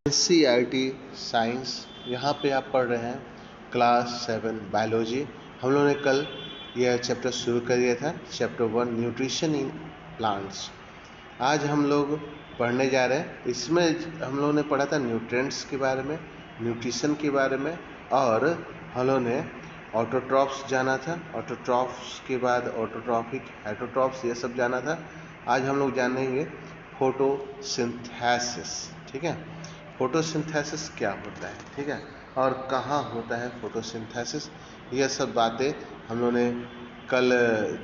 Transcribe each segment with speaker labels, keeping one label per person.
Speaker 1: NCERT science. यहाँ पे आप पढ़ रहे हैं क्लास 7 बायोलॉजी। हम लोगों ने कल यह चैप्टर शुरू कर दिया था, चैप्टर 1 न्यूट्रिशन इन प्लांट्स। आज हम लोग पढ़ने जा रहे हैं। इसमें हम लोगों ने पढ़ा था न्यूट्रिएंट्स के बारे में, न्यूट्रिशन के बारे में, और हम लोगों ने ऑटोट्रॉफ्स जाना था। ऑटोट्रॉफ्स के बाद ऑटोट्रॉफिक, हेटरोट्रॉफ्स, ये सब जाना था। आज हम लोग जानेंगे फोटोसिंथेसिस। ठीक है, फोटोसिंथेसिस क्या होता है, ठीक है, और कहाँ होता है फोटोसिंथेसिस, यह सब बातें हम लोगों ने कल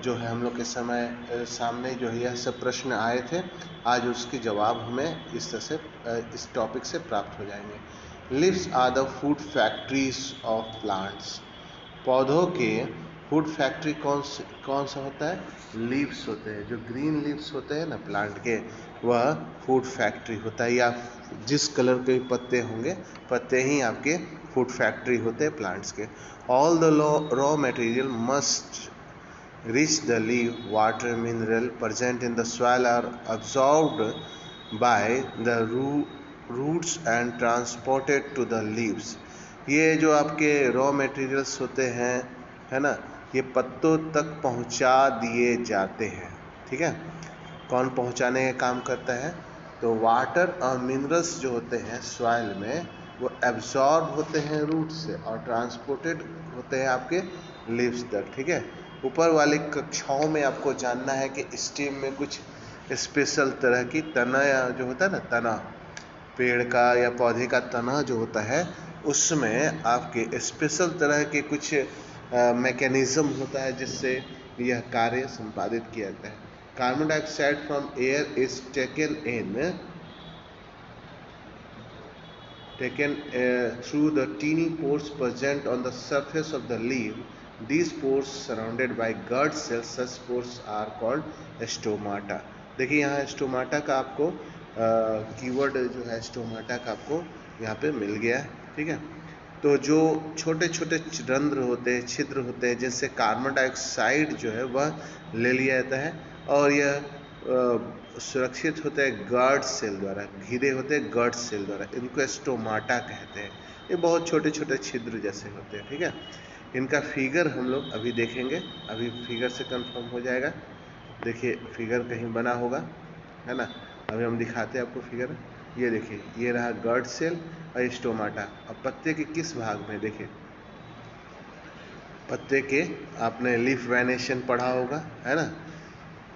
Speaker 1: जो है हम लोग के समय सामने जो है यह सब प्रश्न आए थे। आज उसके जवाब हमें इस तरह से इस टॉपिक से प्राप्त हो जाएंगे। Leaves are the food factories of plants. पौधों के फूड फैक्ट्री कौन सा होता है? लीव्स होते हैं। जो ग्रीन लीव्स होते हैं ना प्लांट के, वह फूड फैक्ट्री होता है। या जिस कलर के पत्ते होंगे, पत्ते ही आपके फूड फैक्ट्री होते हैं प्लांट्स के। All the raw material must reach the leaf. Water mineral present in the soil are absorbed by the roots and transported to the leaves. ये जो आपके रॉ मटेरियल्स होते हैं, है ना, ये पत्तों तक पहुंचा दिए जाते हैं। ठीक है, कौन पहुंचाने का काम करता है? तो वाटर और मिनरल्स जो होते हैं सॉइल में, वो एब्जॉर्ब होते हैं रूट से और ट्रांसपोर्टेड होते हैं आपके लीव्स तक। ठीक है, ऊपर वाली कक्षाओं में आपको जानना है कि स्टेम में कुछ स्पेशल तरह की तना, या जो होता है ना तना, पेड़ का या पौधे का तना जो होता है, उसमें आपके स्पेशल तरह के कुछ मैकेनिज्म होता है जिससे यह कार्य संपादित किया जाता है। Carbon dioxide from air is taken through the teeny pores present on the surface of the leaf. These pores surrounded by guard cells. Such pores are called stomata. देखिए यहाँ स्टोमाटा का आपको कीवर्ड जो है स्टोमाटा का आपको यहाँ पे मिल गया है। ठीक है, तो जो छोटे छोटे रंध्र होते हैं, छिद्र होते हैं, जिनसे कार्बन डाइऑक्साइड जो है वह ले लिया जाता है, और यह सुरक्षित होते हैं गार्ड सेल द्वारा, घिरे होते हैं गार्ड सेल द्वारा। इनको स्टोमाटा कहते हैं। ये बहुत छोटे छोटे छिद्र जैसे होते हैं। ठीक है, इनका फिगर हम लोग अभी देखेंगे, अभी फिगर से कंफर्म हो जाएगा। देखिए फिगर कहीं बना होगा, है ना, अभी हम दिखाते हैं आपको फिगर। ये देखिए, ये रहा गार्ड सेल और स्टोमाटा। अब पत्ते के किस भाग में, देखिए पत्ते के आपने लीफ वेनेशन पढ़ा होगा, है ना,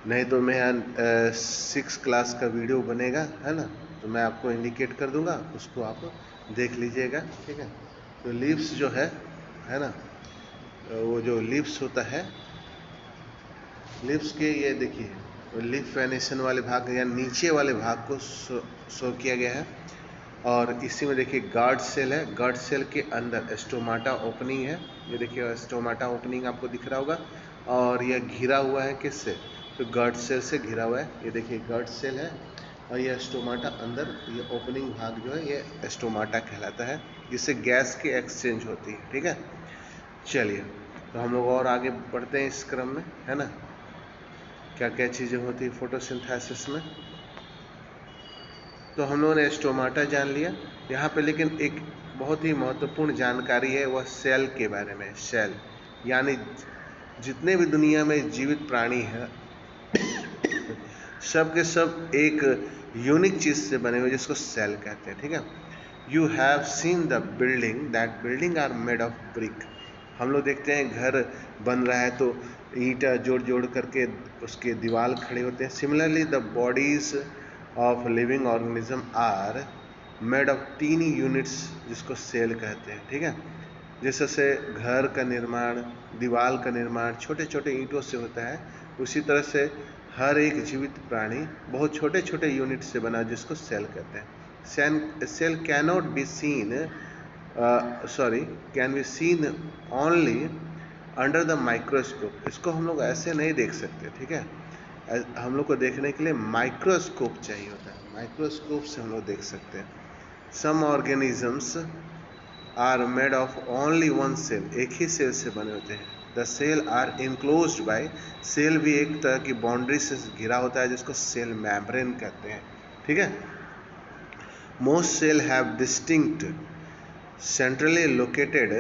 Speaker 1: नहीं तो मैं 6 क्लास का वीडियो बनेगा, है ना, तो मैं आपको इंडिकेट कर दूंगा, उसको आप देख लीजिएगा। ठीक है, तो लीव्स जो है ना, वो जो लीव्स होता है, लीव्स के ये देखिए लीफ वेनेशन वाले भाग या नीचे वाले भाग को शो किया गया है। और इसी में देखिए गार्ड सेल है, गार्ड सेल के अंदर स्टोमाटा ओपनिंग है। ये देखिए स्टोमाटा ओपनिंग आपको दिख रहा होगा, और यह घिरा हुआ है किससे? तो गार्ड सेल से घिरा हुआ है। ये देखिए गार्ड सेल है, और यह स्टोमाटा अंदर, ये ओपनिंग भाग जो है ये स्टोमाटा कहलाता है, जिससे गैस की एक्सचेंज होती है। ठीक है, चलिए तो हम लोग और आगे बढ़ते हैं इस क्रम में, है ना, क्या क्या चीज़ें होती है फोटोसिंथेसिस में। तो हम लोगों ने स्टोमाटा जान लिया यहाँ पे, लेकिन एक बहुत ही महत्वपूर्ण जानकारी है, वह सेल के बारे में। सेल यानी जितने भी दुनिया में जीवित प्राणी हैं, सब के सब एक यूनिक चीज़ से बने हुए, जिसको सेल कहते हैं। ठीक है, you have seen the building, that building are made of brick. हम लोग देखते हैं घर बन रहा है तो ईंटा जोड़ जोड़ करके उसके दीवार खड़े होते हैं। Similarly the bodies of living organism are made of tiny units, जिसको सेल कहते हैं। ठीक है, जैसे घर का निर्माण, दीवार का निर्माण छोटे छोटे ईंटों से होता है, उसी तरह से हर एक जीवित प्राणी बहुत छोटे छोटे यूनिट से बना, जिसको सेल कहते हैं। Cell cannot be seen can be seen only under the microscope. इसको हम लोग ऐसे नहीं देख सकते। ठीक है, हम लोग को देखने के लिए माइक्रोस्कोप चाहिए होता है, माइक्रोस्कोप से हम लोग देख सकते हैं। Some organisms are made of only one cell, एक ही सेल से बने होते हैं। The cell are enclosed by, cell भी एक तरह की बाउंड्री से घिरा होता है, जिसको सेल मेम्ब्रेन कहते हैं। ठीक है, Most cells have distinct centrally located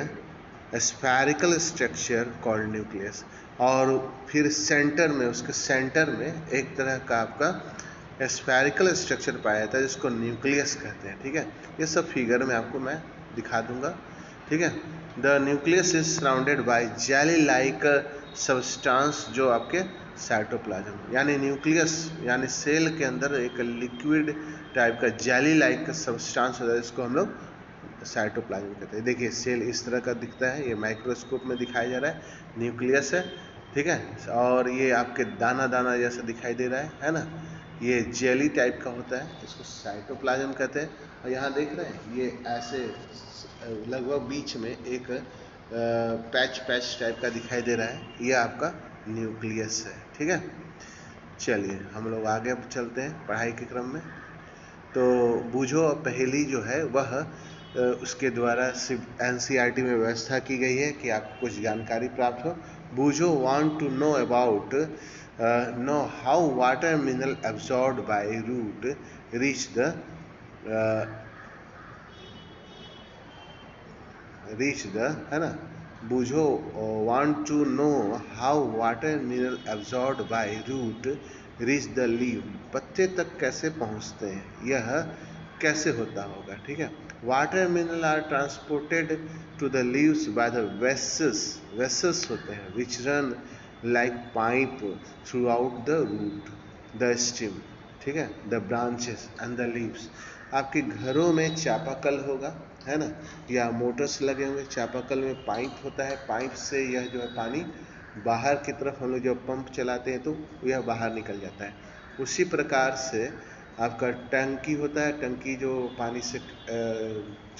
Speaker 1: spherical structure called nucleus, और फिर सेंटर में, उसके सेंटर में एक तरह का आपका स्फेरिकल स्ट्रक्चर पाया जाता है जिसको न्यूक्लियस कहते हैं। ठीक है, ये सब फिगर में आपको मैं दिखा दूंगा। ठीक है, the nucleus is surrounded by jelly like substance जो आपके साइटोप्लाज्म, यानी न्यूक्लियस यानी सेल के अंदर एक लिक्विड टाइप का जेली लाइक सब्सटेंस होता है जिसको हम लोग साइटोप्लाज्म कहते हैं। देखिए सेल इस तरह का दिखता है, ये माइक्रोस्कोप में दिखाया जा रहा है, न्यूक्लियस है। ठीक है, और ये आपके दाना दाना जैसा दिखाई दे रहा है ना, ये जेली टाइप का होता है, इसको साइटोप्लाज्म कहते हैं। और यहाँ देख रहे हैं ये ऐसे लगभग बीच में एक पैच पैच टाइप का दिखाई दे रहा है, ये आपका न्यूक्लियस है। ठीक है, चलिए हम लोग आगे अब चलते हैं पढ़ाई के क्रम में। तो बूझो पहेली जो है वह उसके द्वारा सिर्फ एनसीईआरटी में व्यवस्था की गई है कि आपको कुछ जानकारी प्राप्त हो। बूझो want to know about know how water mineral absorbed by root reach the है ना, बूझो want to know how water mineral absorbed by root reach the leave, पत्ते तक कैसे पहुंचते हैं, यह कैसे होता होगा। ठीक है, water mineral are transported to the leaves by the vessels होते हैं which run like pipe throughout the root the stem. ठीक है, the branches and the leaves. आपके घरों में चापाकल होगा, है ना, या मोटर्स लगे होंगे, चापाकल में पाइप होता है, पाइप से यह जो है पानी बाहर की तरफ हम लोग जब पंप चलाते हैं तो यह बाहर निकल जाता है। उसी प्रकार से आपका टंकी होता है, टंकी जो पानी से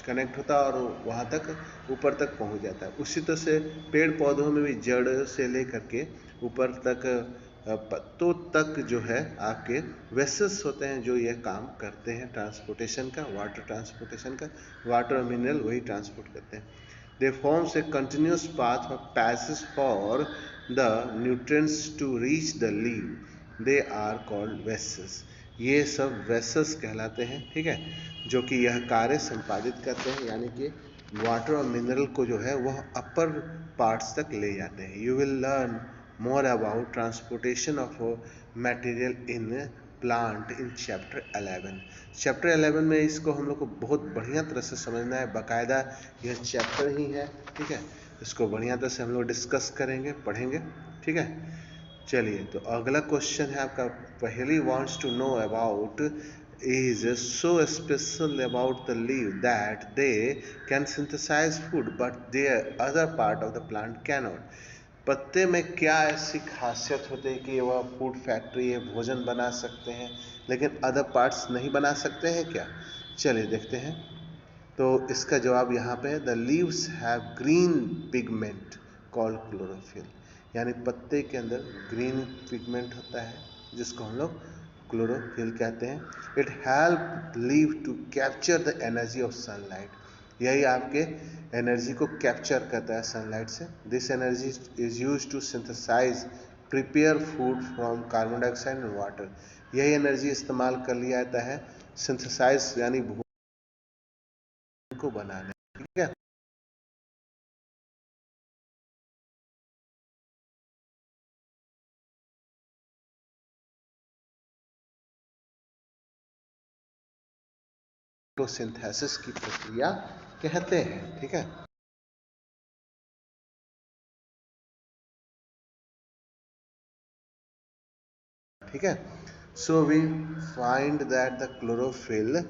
Speaker 1: कनेक्ट होता है और वहाँ तक ऊपर तक पहुँच जाता है। उसी तरह से पेड़ पौधों में भी जड़ से लेकर के ऊपर तक पत्तों तक जो है आपके वेसल्स होते हैं जो यह काम करते हैं ट्रांसपोर्टेशन का, वाटर ट्रांसपोर्टेशन का। वाटर और मिनरल वही ट्रांसपोर्ट करते हैं। They forms a continuous path of passage for the nutrients to reach the leave, they are called vessels. ये सब वेसल्स कहलाते हैं। ठीक है, जो कि यह कार्य संपादित करते हैं, यानी कि वाटर और मिनरल को जो है वह अपर पार्ट्स तक ले जाते हैं। You will learn more about transportation of material in plant in chapter 11। Chapter 11 में इसको हम लोग को बहुत बढ़िया तरह से समझना है, बाकायदा यह चैप्टर ही है। ठीक है, इसको बढ़िया तरह से हम लोग डिस्कस करेंगे, पढ़ेंगे। ठीक है, चलिए तो अगला क्वेश्चन है आपका, पहली wants to know about is so special about the leaf that they can synthesize food but their other part of the plant cannot। पत्ते में क्या ऐसी खासियत होती है कि वह फूड फैक्ट्री है, भोजन बना सकते हैं, लेकिन अदर पार्ट्स नहीं बना सकते हैं क्या? चलिए देखते हैं। तो इसका जवाब यहाँ पे है, the leaves have green pigment called chlorophyll, यानी पत्ते के अंदर ग्रीन पिगमेंट होता है जिसको हम लोग क्लोरोफिल कहते हैं। It help leave to capture the energy of sunlight, यही आपके एनर्जी को कैप्चर करता है सनलाइट से। This energy is use to synthesize prepare food from carbon dioxide and water, यही एनर्जी इस्तेमाल कर लिया जाता है सिंथेसाइज यानी भोजन को बनाने। ठीक है, फोटोसिंथेसिस की प्रक्रिया कहते हैं। ठीक है, ठीक है, so we find that the chlorophyll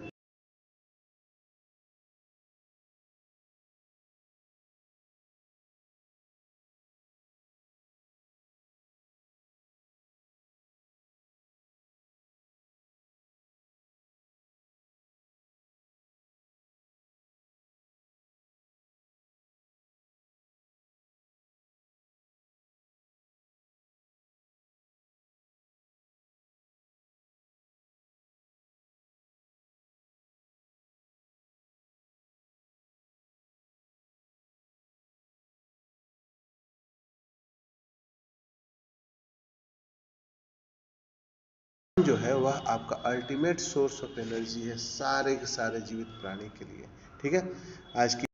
Speaker 1: जो है वह आपका अल्टीमेट सोर्स ऑफ एनर्जी है सारे के सारे जीवित प्राणी के लिए। ठीक है, आज की